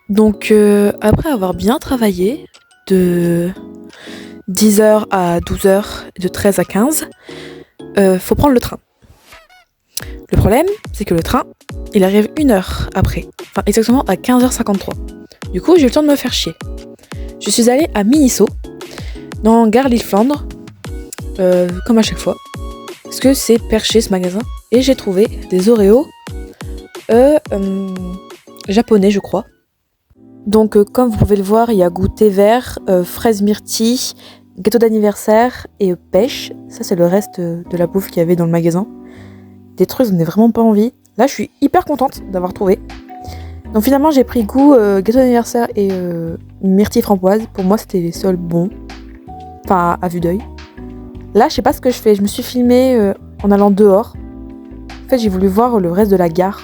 Donc après avoir bien travaillé de 10h à 12h, de 13 à 15, faut prendre le train. Le problème, c'est que le train, il arrive 1 heure après, enfin exactement à 15h53. Du coup, j'ai eu le temps de me faire chier. Je suis allée à Miniso, dans Gare Lille-Flandre, comme à chaque fois, parce que c'est perché ce magasin, et j'ai trouvé des Oreos japonais, je crois. Donc comme vous pouvez le voir, il y a goûter vert, fraise myrtille, gâteau d'anniversaire et pêche. Ça c'est le reste de la bouffe qu'il y avait dans le magasin. Des trucs dont on n'a vraiment pas envie. Là je suis hyper contente d'avoir trouvé. Donc finalement j'ai pris goût gâteau d'anniversaire et myrtille framboise. Pour moi c'était les seuls bons. Enfin à vue d'œil. Là je sais pas ce que je fais. Je me suis filmée en allant dehors. En fait j'ai voulu voir le reste de la gare.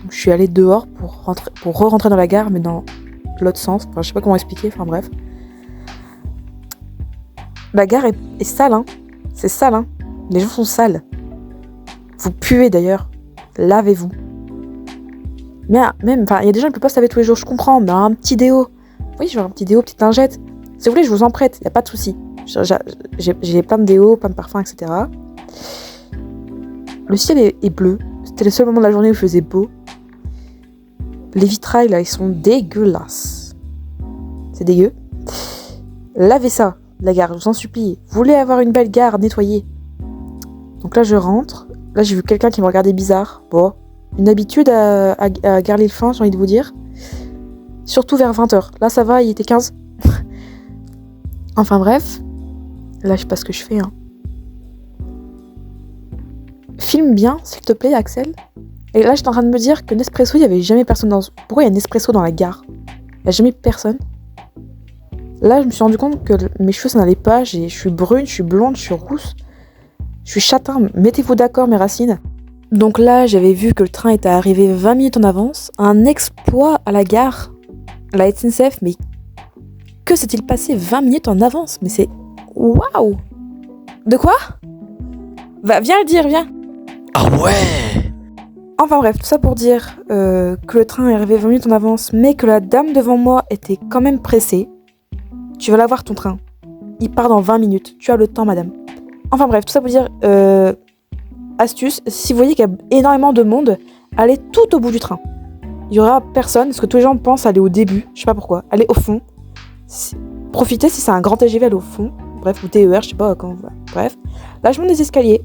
Donc, je suis allée dehors pour re-rentrer dans la gare, mais dans l'autre sens. Enfin, je sais pas comment expliquer, enfin bref. La gare est sale, hein. C'est sale, hein. Les gens sont sales. Vous puez d'ailleurs. Lavez-vous. Mais même, enfin, il y a des gens qui peuvent pas se laver tous les jours, je comprends, mais un petit déo. Oui, genre un petit déo, petite lingette. Si vous voulez, je vous en prête, y a pas de souci. J'ai plein de déos, plein de parfums, etc. Le ciel est bleu. C'était le seul moment de la journée où il faisait beau. Les vitrails, là, ils sont dégueulasses. C'est dégueu. Lavez ça, la gare, je vous en supplie. Vous voulez avoir une belle gare nettoyée. Donc là, je rentre. Là, j'ai vu quelqu'un qui me regardait bizarre. Bon, une habitude à Gare Lille-Flandre, j'ai envie de vous dire. Surtout vers 20h. Là, ça va, il était 15. Enfin bref. Là, je sais pas ce que je fais, hein. Filme bien, s'il te plaît, Axel. Et là, j'étais en train de me dire que Nespresso, il n'y avait jamais personne dans... Pourquoi il y a Nespresso dans la gare? Il n'y a jamais personne. Là, je me suis rendu compte que mes cheveux, ça n'allait pas. Je suis brune, je suis blonde, je suis rousse. Je suis châtain. Mettez-vous d'accord, mes racines. Donc là, j'avais vu que le train était arrivé 20 minutes en avance. Un exploit à la gare. La SNCF, mais que s'est-il passé 20 minutes en avance? Mais c'est... Waouh! De quoi? Va, viens le dire, viens. Ah ouais! Enfin bref, tout ça pour dire que le train est arrivé 20 minutes en avance, mais que la dame devant moi était quand même pressée. Tu vas l'avoir ton train. Il part dans 20 minutes. Tu as le temps, madame. Enfin bref, tout ça pour dire... astuce, si vous voyez qu'il y a énormément de monde, allez tout au bout du train. Il y aura personne, parce que tous les gens pensent aller au début. Je sais pas pourquoi. Allez au fond. Profitez si c'est un grand TGV, allez au fond. Bref, ou TER, je sais pas comment... Bref. Là, je monte des escaliers.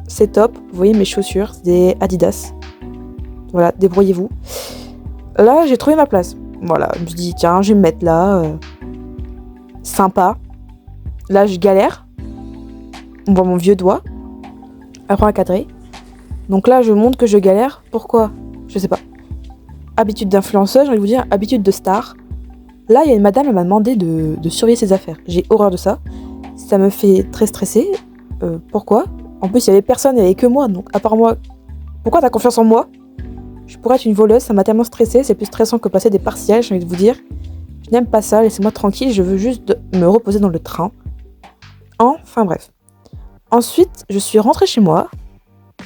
C'est top. Vous voyez mes chaussures, c'est des Adidas. Voilà, débrouillez-vous. Là, j'ai trouvé ma place. Voilà, je me suis dit, tiens, je vais me mettre là. Sympa. Là, je galère. On voit mon vieux doigt. Apprends à cadrer. Donc là, je montre que je galère. Pourquoi? Je sais pas. Habitude d'influenceuse, j'ai envie de vous dire, habitude de star. Là, il y a une madame, elle m'a demandé de surveiller ses affaires. J'ai horreur de ça. Ça me fait très stresser. Pourquoi? En plus, il y avait personne, il y avait que moi. Donc, à part moi, pourquoi t'as confiance en moi? Je pourrais être une voleuse, ça m'a tellement stressée. C'est plus stressant que passer des partiels, j'ai envie de vous dire. Je n'aime pas ça, laissez-moi tranquille. Je veux juste me reposer dans le train. Enfin, bref. Ensuite, je suis rentrée chez moi.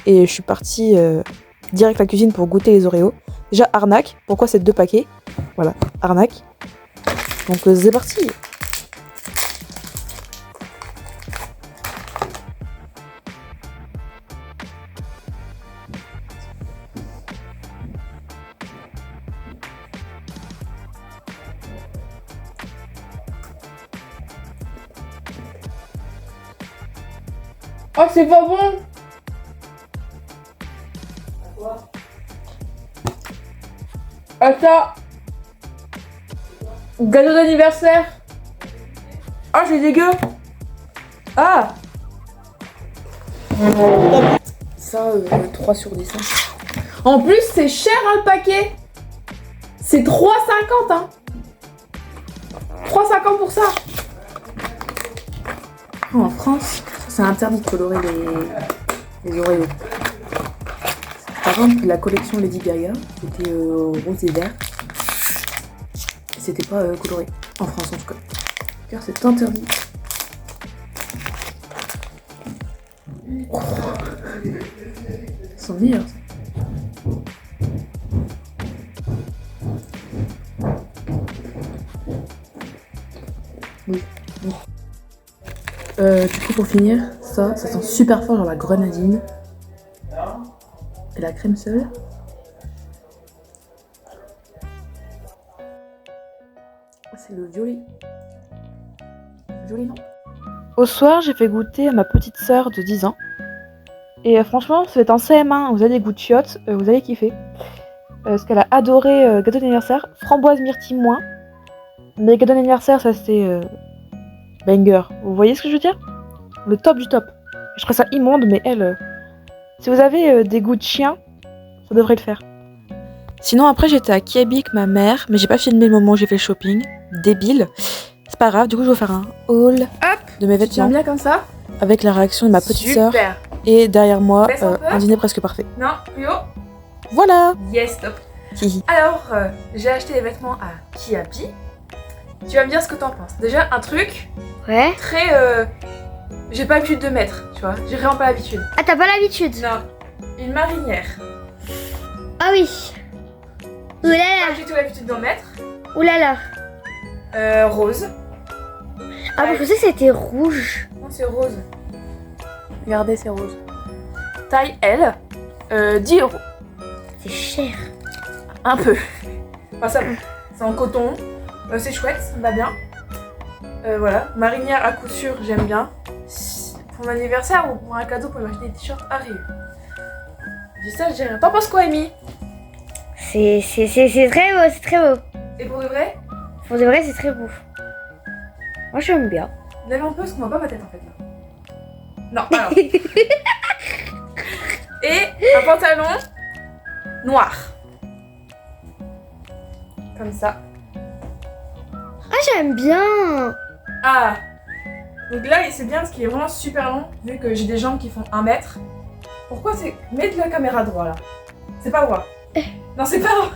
Et je suis partie direct à la cuisine pour goûter les Oreos. Déjà, arnaque. Pourquoi c'est 2 paquets? Voilà, arnaque. Donc, c'est parti. Oh, c'est pas bon! Attends. Gâteau d'anniversaire. Ah, c'est dégueu. Ah. Ça, 3 sur 10. Hein. En plus, c'est cher hein, le paquet. C'est 3,50 hein. 3,50 pour ça. En France, c'est interdit de colorer les Oreos. Par exemple, la collection Lady Gaga, c'était rose et vert. C'était pas coloré. En France, en tout cas. Car c'est interdit. Oh. Ils sont meilleurs. Du coup, pour finir, ça sent super fort, genre la grenadine. Et la crème seule. C'est le violet. Violet, non. Au soir, j'ai fait goûter à ma petite sœur de 10 ans. Et franchement, c'est en CM1, vous avez des goûts de chiottes, vous allez kiffer. Parce qu'elle a adoré gâteau d'anniversaire, framboise myrtille moins. Mais gâteau d'anniversaire, ça c'est banger. Vous voyez ce que je veux dire? Le top du top. Je trouve ça immonde, mais elle... si vous avez des goûts de chien, ça devrait le faire. Sinon, après, j'étais à Kiabi avec ma mère, mais j'ai pas filmé le moment où j'ai fait le shopping. Débile. C'est pas grave, du coup, je vais faire un haul de mes vêtements. Bien comme ça. Avec la réaction de ma petite sœur. Super. Et derrière moi, Baisse un peu. un dîner presque parfait. Non, plus haut. Voilà. Yes, top. Hihi. Alors, j'ai acheté des vêtements à Kiabi. Tu vas me dire ce que t'en penses. Déjà, un truc Ouais. très... j'ai pas l'habitude de mettre, tu vois. J'ai vraiment pas l'habitude. Ah, t'as pas l'habitude? Non. Une marinière. Ah oui. Pas Oulala. du tout l'habitude d'en mettre. Oulala. Rose. Ah, je pensais que c'était rouge. Non, c'est rose. Regardez, c'est rose. Taille L. 10 €. C'est cher. Un peu. Enfin, ça, c'est en coton. C'est chouette, ça me va bien. Voilà. Marinière à coup sûr, j'aime bien. Pour mon anniversaire ou pour un cadeau pour m'acheter des t-shirts, arrive. Je dis ça, je dis rien. T'en penses quoi, Amy? C'est très beau, c'est très beau. Et pour de vrai, Pour de vrai, c'est très beau. Moi, j'aime bien. lève un peu parce qu'on voit pas ma tête en fait là. Non, alors. Et un pantalon noir. Comme ça. Ah, j'aime bien. Ah! Donc là, c'est bien parce qu'il est vraiment super long, vu que j'ai des jambes qui font 1 mètre. Pourquoi c'est... Mets la caméra droit là. C'est pas droit. Non, c'est pas droit.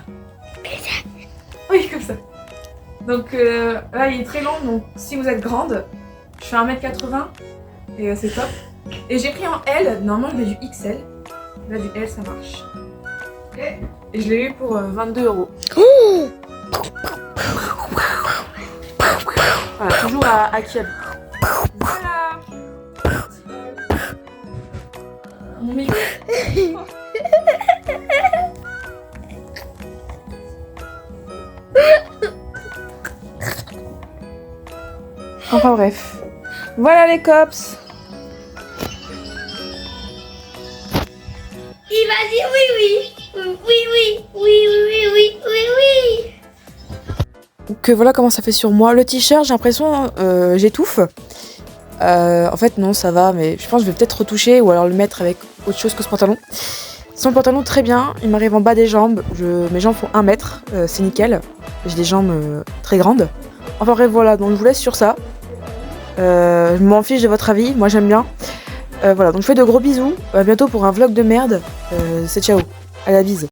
Oui, comme ça. Donc là, il est très long, donc si vous êtes grande, je fais 1m80 et c'est top. Et j'ai pris en L, normalement je mets du XL. Là, du L, ça marche. Et je l'ai eu pour 22 €. Voilà, toujours à Kiabi. Voilà. Mon micro. Enfin bref. Voilà les cops. Il m'a dit oui, oui. Oui, oui, oui, oui, oui, oui, oui. Donc voilà comment ça fait sur moi. Le t-shirt, j'ai l'impression j'étouffe. En fait non, ça va, mais je pense que je vais peut-être retoucher ou alors le mettre avec autre chose que ce pantalon. Sans le pantalon, très bien. Il m'arrive en bas des jambes. Mes jambes font 1 mètre, c'est nickel. J'ai des jambes très grandes. Enfin bref, voilà, donc je vous laisse sur ça. Je m'en fiche de votre avis, moi j'aime bien. Voilà, donc je fais de gros bisous. À bientôt pour un vlog de merde. C'est ciao. À la bise.